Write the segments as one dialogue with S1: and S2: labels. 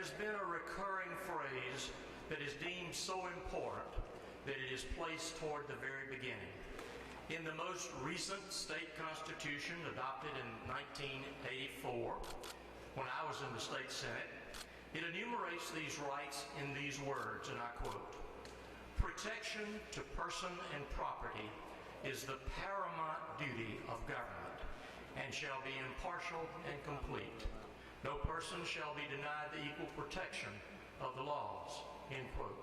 S1: has been a recurring phrase that is deemed so important that it is placed toward the very beginning. In the most recent state constitution adopted in 1984, when I was in the state Senate, it enumerates these rights in these words, and I quote, "Protection to person and property is the paramount duty of government and shall be impartial and complete. No person shall be denied the equal protection of the laws," end quote.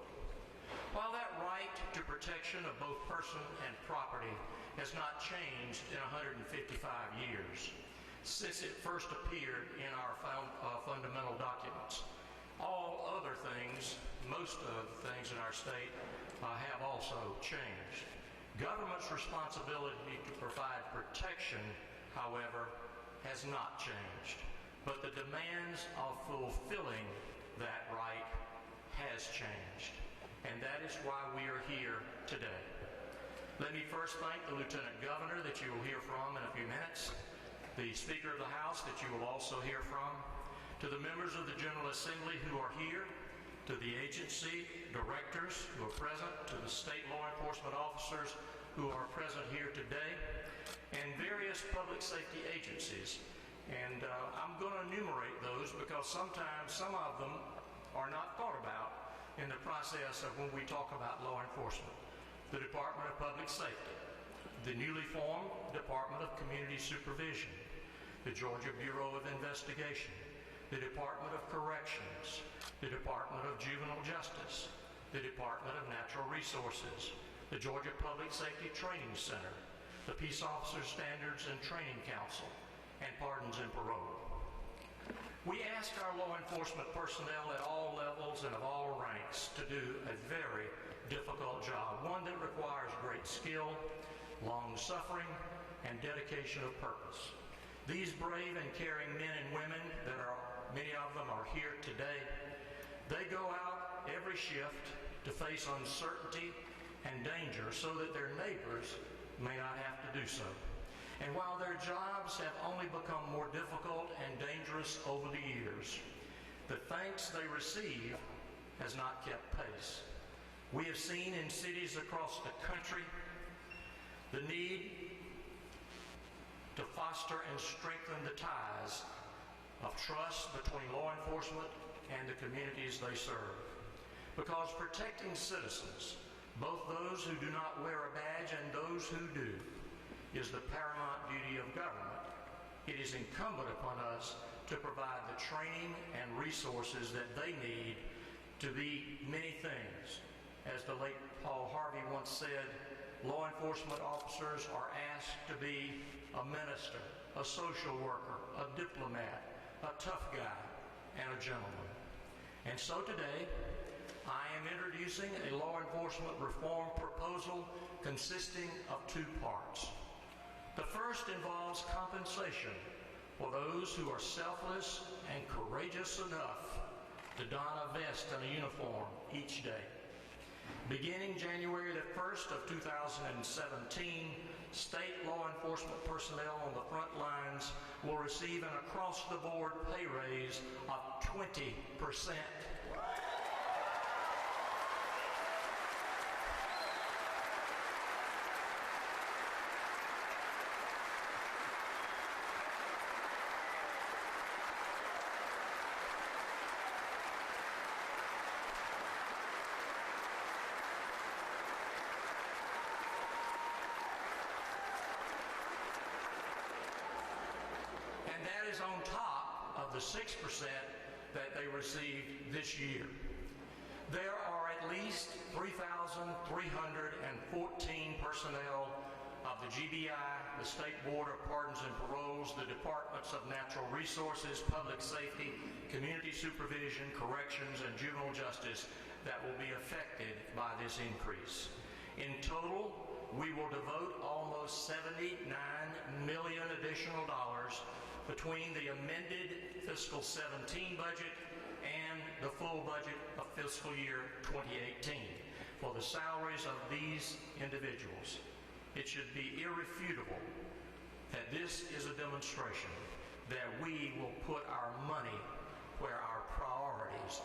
S1: While that right to protection of both person and property has not changed in 155 years, since it first appeared in our fundamental documents, all other things, most of the things in our state, have also changed. Government's responsibility to provide protection, however, has not changed, but the demands of fulfilling that right has changed, and that is why we are here today. Let me first thank the Lieutenant Governor that you will hear from in a few minutes, the Speaker of the House that you will also hear from, to the members of the General Assembly who are here, to the agency directors who are present, to the state law enforcement officers who are present here today, and various public safety agencies. And I'm going to enumerate those because sometimes some of them are not thought about in the process of when we talk about law enforcement. The Department of Public Safety, the newly formed Department of Community Supervision, the Georgia Bureau of Investigation, the Department of Corrections, the Department of Juvenile Justice, the Department of Natural Resources, the Georgia Public Safety Training Center, the Peace Officers Standards and Training Council, and Pardons and Parole. We ask our law enforcement personnel at all levels and of all ranks to do a very difficult job, one that requires great skill, long suffering, and dedication of purpose. These brave and caring men and women many of them are here today. They go out every shift to face uncertainty and danger so that their neighbors may not have to do so. And while their jobs have only become more difficult and dangerous over the years, the thanks they receive has not kept pace. We have seen in cities across the country the need to foster and strengthen the ties of trust between law enforcement and the communities they serve. Because protecting citizens, both those who do not wear a badge and those who do, is the paramount duty of government, it is incumbent upon us to provide the training and resources that they need to be many things. As the late Paul Harvey once said, law enforcement officers are asked to be a minister, a social worker, a diplomat, a tough guy, and a gentleman. And so today, I am introducing a law enforcement reform proposal consisting of two parts. The first involves compensation for those who are selfless and courageous enough to don a vest and a uniform each day. Beginning January the 1st of 2017, state law enforcement personnel on the front lines will receive an across-the-board pay raise of 20%. On top of the 6% that they received this year. There are at least 3,314 personnel of the GBI, the State Board of Pardons and Paroles, the Departments of Natural Resources, Public Safety, Community Supervision, Corrections, and Juvenile Justice that will be affected by this increase. In total, we will devote almost $79 million additional dollars between the amended fiscal 17 budget and the full budget of fiscal year 2018 for the salaries of these individuals. It should be irrefutable that this is a demonstration that we will put our money where our priorities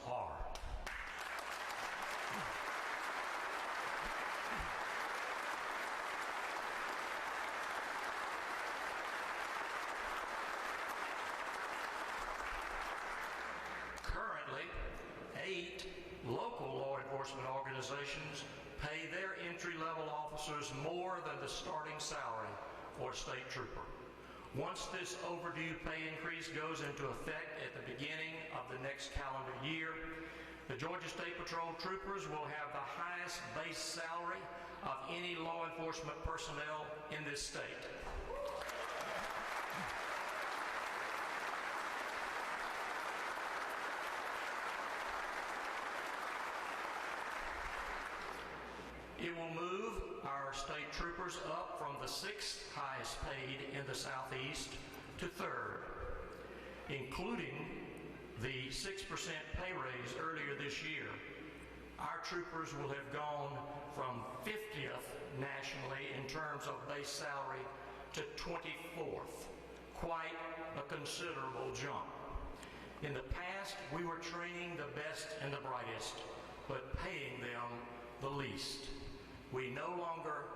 S1: 8 local law enforcement organizations pay their entry-level officers more than the starting salary for a state trooper. Once this overdue pay increase goes into effect at the beginning of the next calendar year, the Georgia State Patrol troopers will have the highest base salary of any law enforcement personnel in this state. It will move our state troopers up from the 6th highest paid in the Southeast to 3rd, including the 6% pay raise earlier this year. Our troopers will have gone from 50th nationally in terms of base salary to 24th. Quite a considerable jump. In the past, we were training the best and the brightest, but paying them the least. We no longer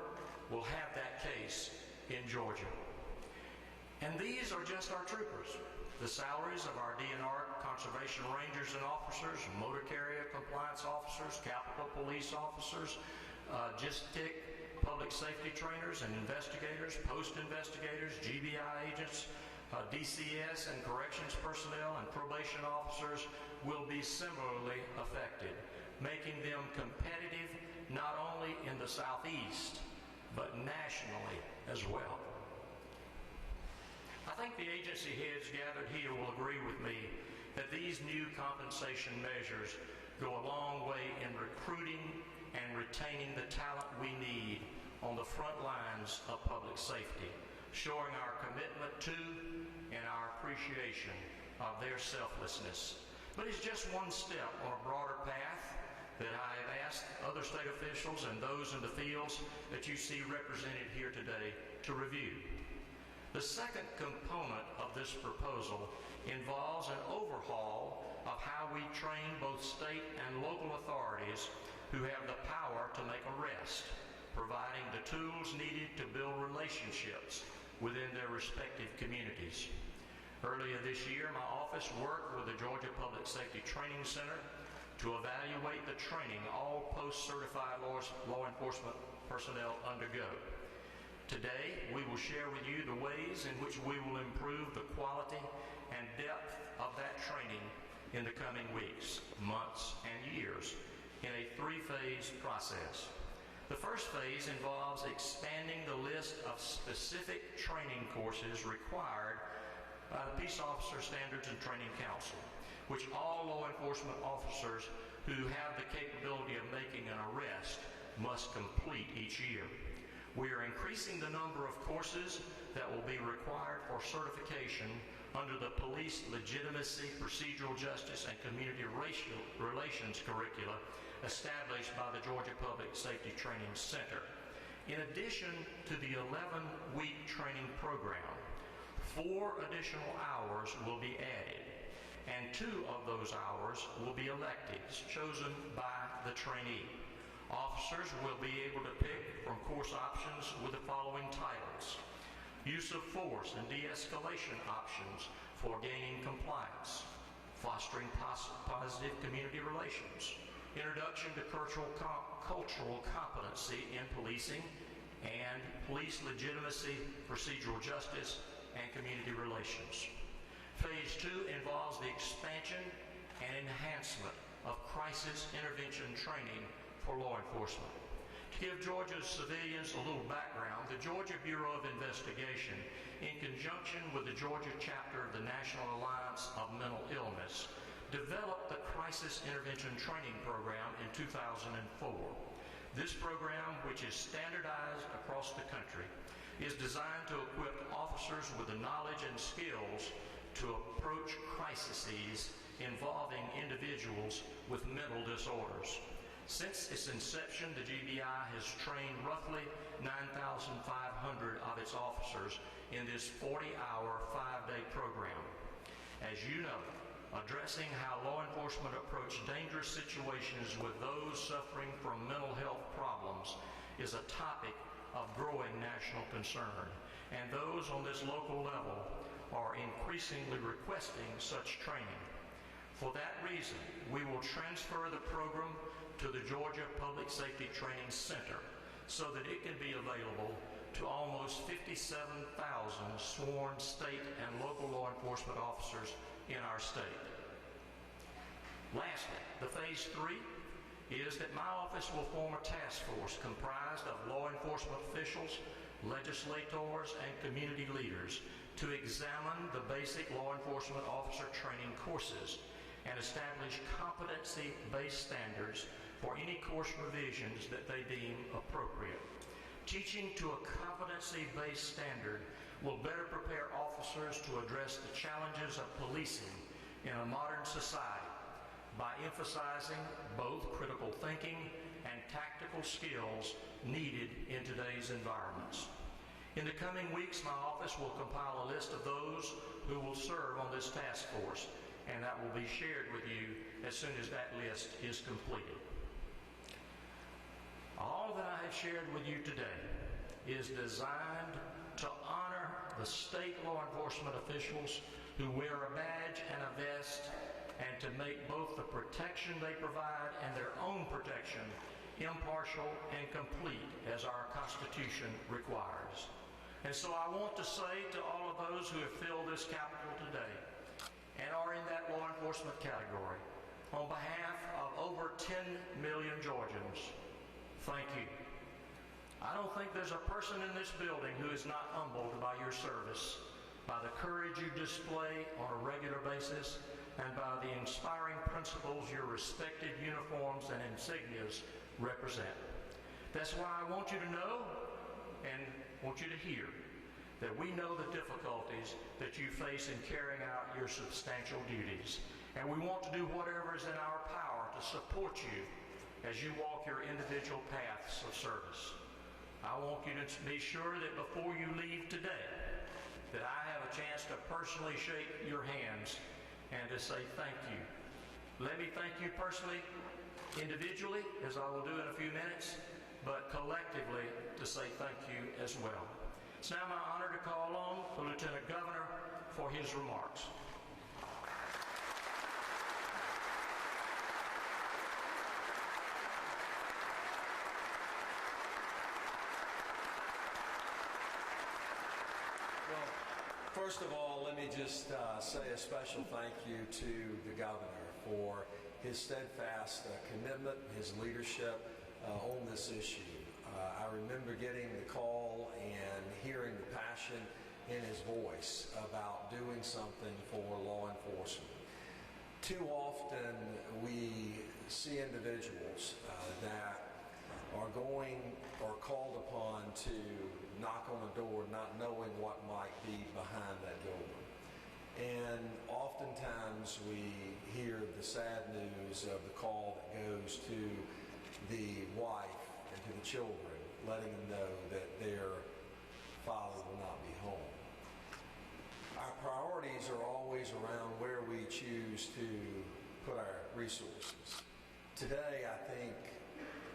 S1: will have that case in Georgia. And these are just our troopers. The salaries of our DNR conservation rangers and officers, motor carrier compliance officers, Capitol police officers, GISTIC public safety trainers and investigators, post-investigators, GBI agents, DCS and corrections personnel and probation officers will be similarly affected, making them competitive not only in the Southeast, but nationally as well. I think the agency heads gathered here will agree with me that these new compensation measures go a long way in recruiting and retaining the talent we need on the front lines of public safety, showing our commitment to and our appreciation of their selflessness. But it's just one step on a broader path that I have asked other state officials and those in the fields that you see represented here today to review. The second component of this proposal involves an overhaul of how we train both state and local authorities who have the power to make arrests, providing the tools needed to build relationships within their respective communities. Earlier this year, my office worked with the Georgia Public Safety Training Center to evaluate the training all post-certified law enforcement personnel undergo. Today, we will share with you the ways in which we will improve the quality and depth of that training in the coming weeks, months, and years in a 3-phase process. The first phase involves expanding the list of specific training courses required by the Peace Officer Standards and Training Council, which all law enforcement officers who have the capability of making an arrest must complete each year. We are increasing the number of courses that will be required for certification under the Police Legitimacy, Procedural Justice, and Community Relations curricula established by the Georgia Public Safety Training Center. In addition to the 11-week training program, 4 additional hours will be added, and 2 of those hours will be electives chosen by the trainee. Officers will be able to pick from course options with the following titles: use of force and de-escalation options for gaining compliance, fostering positive community relations, introduction to cultural competency in policing, and police legitimacy, procedural justice, and community relations. Phase 2 involves the expansion and enhancement of crisis intervention training for law enforcement. To give Georgia's civilians a little background, the Georgia Bureau of Investigation, in conjunction with the Georgia chapter of the National Alliance of Mental Illness, developed the Crisis Intervention Training Program in 2004. This program, which is standardized across the country, is designed to equip officers with the knowledge and skills to approach crises involving individuals with mental disorders. Since its inception, the GBI has trained roughly 9,500 of its officers in this 40-hour, 5-day program. As you know, addressing how law enforcement approach dangerous situations with those suffering from mental health problems is a topic of growing national concern, and those on this local level are increasingly requesting such training. For that reason, we will transfer the program to the Georgia Public Safety Training Center so that it can be available to almost 57,000 sworn state and local law enforcement officers in our state. Lastly, the phase 3 is that my office will form a task force comprised of law enforcement officials, legislators, and community leaders to examine the basic law enforcement officer training courses and establish competency-based standards for any course revisions that they deem appropriate. Teaching to a competency-based standard will better prepare officers to address the challenges of policing in a modern society by emphasizing both critical thinking and tactical skills needed in today's environments. In the coming weeks, my office will compile a list of those who will serve on this task force, and that will be shared with you as soon as that list is completed. All that I have shared with you today is designed to honor the state law enforcement officials who wear a badge and a vest, and to make both the protection they provide and their own protection impartial and complete as our Constitution requires. And so I want to say to all of those who have filled this Capitol today and are in that law enforcement category, on behalf of over 10 million Georgians, thank you. I don't think there's a person in this building who is not humbled by your service, by the courage you display on a regular basis, and by the inspiring principles your respected uniforms and insignias represent. That's why I want you to know and want you to hear that we know the difficulties that you face in carrying out your substantial duties, and we want to do whatever is in our power to support you as you walk your individual paths of service. I want you to be sure that before you leave today, that I have a chance to personally shake your hands and to say thank you. Let me thank you personally, individually, as I will do in a few minutes, but collectively to say thank you as well. It's now my honor to call on the Lieutenant Governor for his remarks.
S2: First of all, let me just say a special thank you to the governor for his steadfast commitment, his leadership on this issue. I remember getting the call and hearing the passion in his voice about doing something for law enforcement. Too often we see individuals that are going or called upon to knock on a door not knowing what might be behind that door. And oftentimes we hear the sad news of the call that goes to the wife and to the children, letting them know that their father will not be home. Our priorities are always around where we choose to put our resources. Today, I think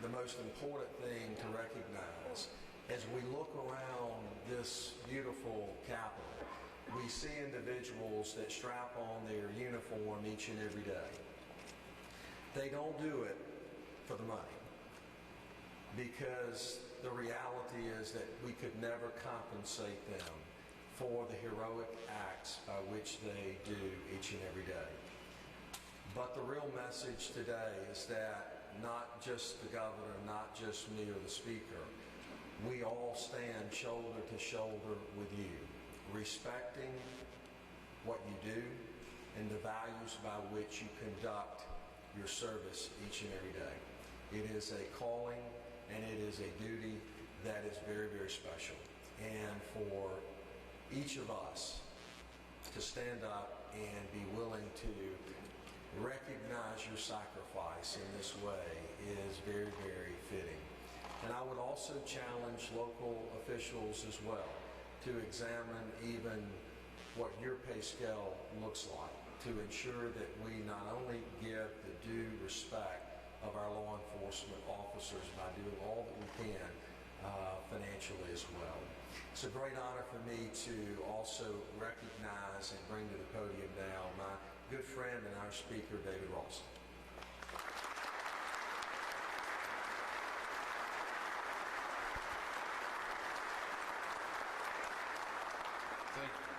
S2: the most important thing to recognize as we look around this beautiful Capitol, we see individuals that strap on their uniform each and every day. They don't do it for the money, because the reality is that we could never compensate them for the heroic acts by which they do each and every day. But the real message today is that not just the governor, not just me or the speaker, we all stand shoulder to shoulder with you, respecting what you do and the values by which you conduct your service each and every day. It is a calling and it is a duty that is very, very special. And for each of us to stand up and be willing to recognize your sacrifice in this way is very, very fitting. And I would also challenge local officials as well to examine even what your pay scale looks like, to ensure that we not only give the due respect of our law enforcement officers by doing all that we can financially as well. It's a great honor for me to also recognize and bring to the podium now my good friend and our speaker, David Ralston.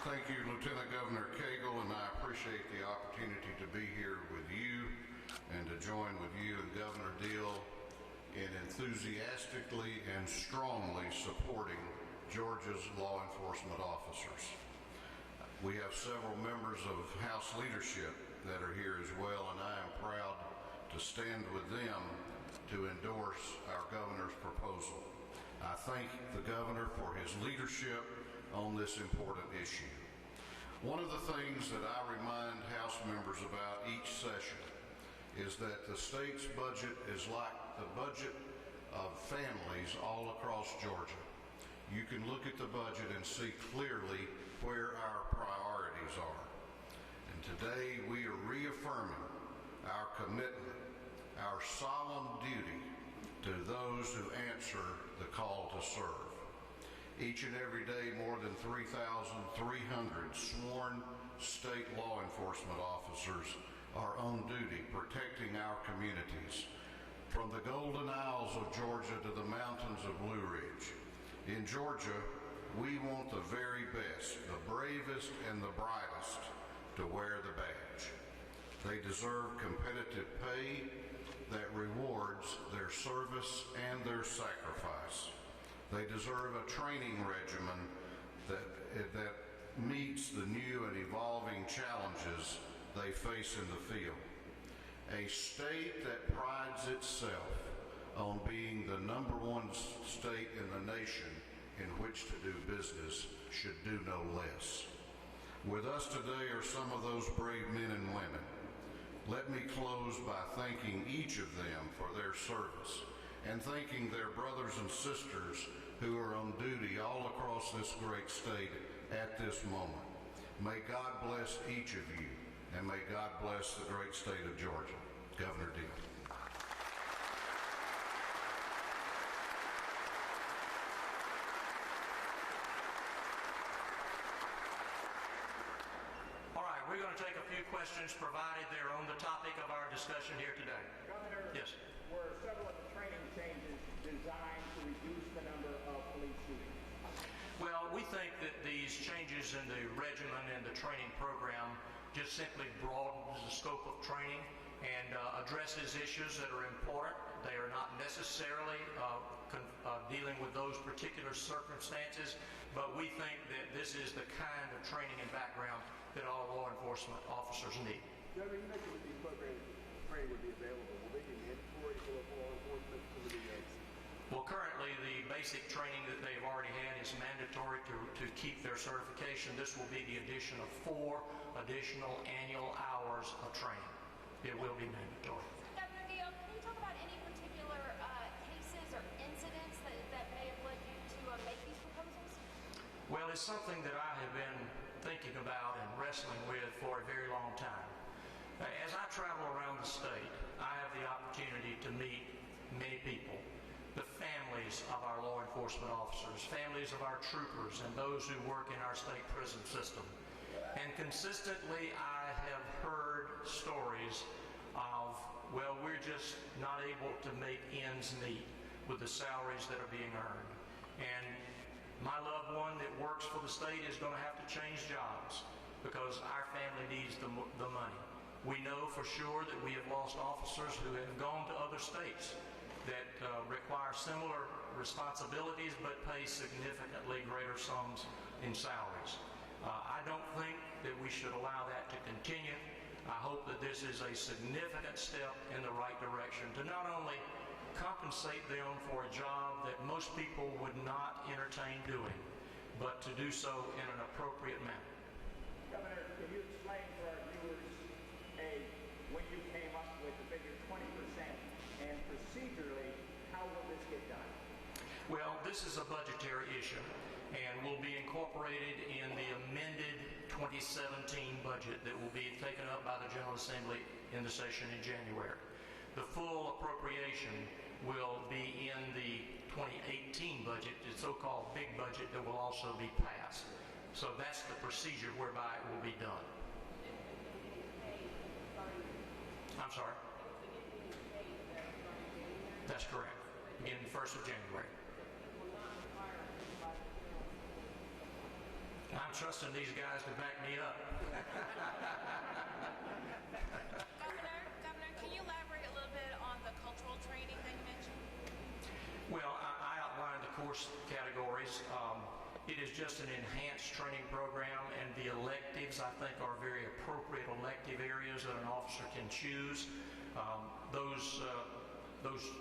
S3: Thank you, Lieutenant Governor Cagle, and I appreciate the opportunity to be here with you and to join with you and Governor Deal in enthusiastically and strongly supporting Georgia's law enforcement officers. We have several members of House leadership that are here as well, and I am proud to stand with them to endorse our governor's proposal. I thank the governor for his leadership on this important issue. One of the things that I remind House members about each session is that the state's budget is like the budget of families all across Georgia. You can look at the budget and see clearly where our priorities are. And today we are reaffirming our commitment, our solemn duty to those who answer the call to serve. Each and every day, more than 3,300 sworn state law enforcement officers are on duty protecting our communities. From the Golden Isles of Georgia to the mountains of Blue Ridge. In Georgia, we want the very best, the bravest and the brightest to wear the badge. They deserve competitive pay that rewards their service and their sacrifice. They deserve a training regimen that meets the new and evolving challenges they face in the field. A state that prides itself on being the #1 state in the nation in which to do business should do no less. With us today are some of those brave men and women. Let me close by thanking each of them for their service and thanking their brothers and sisters who are on duty all across this great state at this moment. May God bless each of you, and may God bless the great state of Georgia. Governor Deal.
S1: All right, we're going to take a few questions provided they're on the topic of our discussion here today.
S4: Governor,
S1: yes.
S4: Were several of the training changes designed to reduce the number of police shootings?
S1: Well, we think that these changes in the regimen and the training program just simply broadens the scope of training and addresses issues that are important. They are not necessarily dealing with those particular circumstances, but we think that this is the kind of training and background that all law enforcement officers need.
S4: Governor, you mentioned that these programs training would be available. Will they be mandatory for law enforcement facilities?
S1: Well, currently the basic training that they've already had is mandatory to keep their certification. This will be the addition of 4 additional annual hours of training. It will be mandatory.
S5: Governor Deal, can you talk about any particular cases or incidents that may have led you to make these proposals?
S1: Well, it's something that I have been thinking about and wrestling with for a very long time. As I travel around the state, I have the opportunity to meet many people, the families of our law enforcement officers, families of our troopers, and those who work in our state prison system. And consistently, I have heard stories of, well, we're just not able to make ends meet with the salaries that are being earned. And my loved one that works for the state is going to have to change jobs because our family needs the money. We know for sure that we have lost officers who have gone to other states that require similar responsibilities but pay significantly greater sums in salaries. I don't think that we should allow that to continue. I hope that this is a significant step in the right direction to not only compensate them for a job that most people would not entertain doing, but to do so in an appropriate manner.
S4: Governor, can you explain for our viewers, when you came up with the figure 20%, and procedurally, how will this get done?
S1: Well, this is a budgetary issue and will be incorporated in the amended 2017 budget that will be taken up by the General Assembly in the session in January. The full appropriation will be in the 2018 budget, the so-called big budget that will also be passed. So that's the procedure whereby it will be done. I'm sorry. That's correct. Beginning the 1st of January. I'm trusting these guys to back me up.
S5: Governor, can you elaborate a little bit on the cultural training that you mentioned?
S1: Well, I outlined the course categories. It is just an enhanced training program, and the electives, I think, are very appropriate elective areas that an officer can choose. Those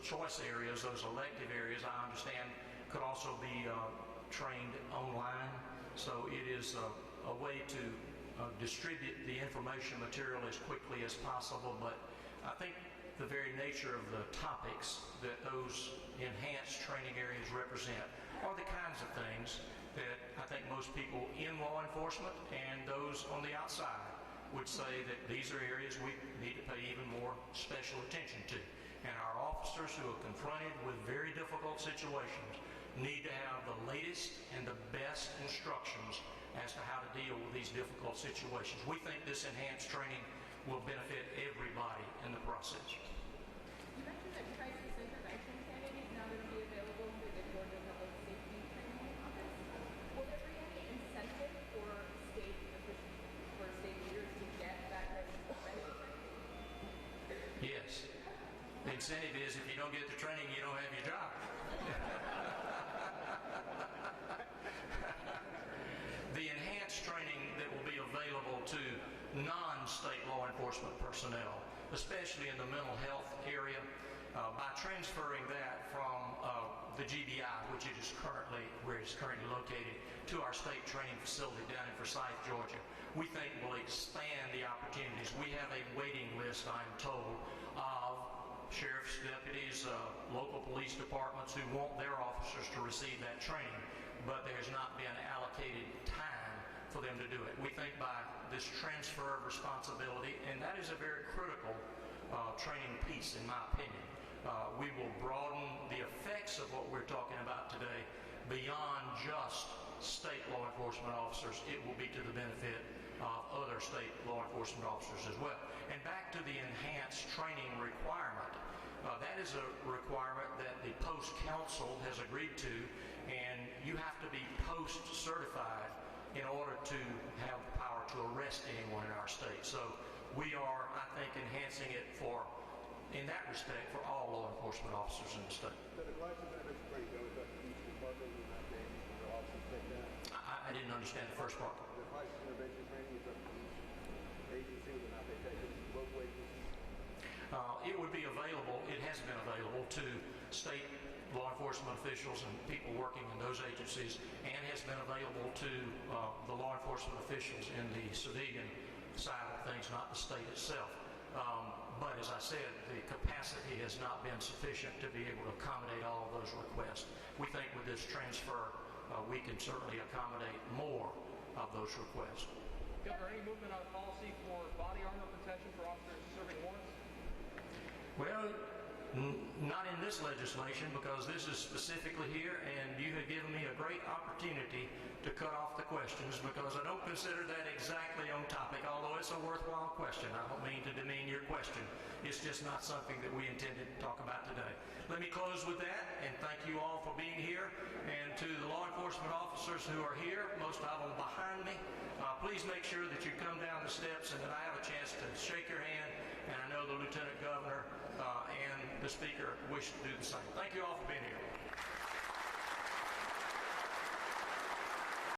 S1: choice areas, those elective areas, I understand, could also be trained online. So it is a way to distribute the information material as quickly as possible, but I think the very nature of the topics that those enhanced training areas represent are the kinds of things that I think most people in law enforcement and those on the outside would say that these are areas we need to pay even more special attention to. And our officers who are confronted with very difficult situations need to have the latest and the best instructions as to how to deal with these difficult situations. We think this enhanced training will benefit everybody in the process.
S6: You mentioned that crisis intervention candidates now going to be available through the Georgia Public Safety Training Office. Will there be any incentive for state leaders to get that crisis intervention training?
S1: Yes. The incentive is if you don't get the training, you don't have your job. The enhanced training that will be available to non-state law enforcement personnel, especially in the mental health area, by transferring that from the GBI, which it is currently located, to our state training facility down in Forsyth, Georgia, we think will expand the opportunities. We have a waiting list, I'm told, of sheriff's deputies, local police departments who want their officers to receive that training, but there's not been allocated time for them to do it. We think by this transfer of responsibility, and that is a very critical training piece in my opinion, we will broaden the effects of what we're talking about today beyond just state law enforcement officers. It will be to the benefit of other state law enforcement officers as well. And back to the enhanced training requirement, that is a requirement that the post council has agreed to, and you have to be post certified in order to have the power to arrest anyone in our state. So we are, I think, enhancing it for, in that respect, for all law enforcement officers in the state.
S7: So the crisis intervention training goes up to each department and not the officers take that?
S1: I didn't understand the first part.
S7: The crisis intervention training is up to each agency whether or not they take it, both agencies?
S1: It would be available, it has been available to state law enforcement officials and people working in those agencies, and has been available to the law enforcement officials in the civilian side of things, not the state itself. But as I said, the capacity has not been sufficient to be able to accommodate all of those requests. We think with this transfer, we can certainly accommodate more of those requests.
S8: Governor, any movement on policy for body armor protection for officers serving warrants?
S1: Well, not in this legislation, because this is specifically here, and you have given me a great opportunity to cut off the questions, because I don't consider that exactly on topic, although it's a worthwhile question. I don't mean to demean your question. It's just not something that we intended to talk about today. Let me close with that, and thank you all for being here. And to the law enforcement officers who are here, most of them behind me, please make sure that you come down the steps and that I have a chance to shake your hand. And I know the Lieutenant Governor and the Speaker wish to do the same. Thank you all for being here.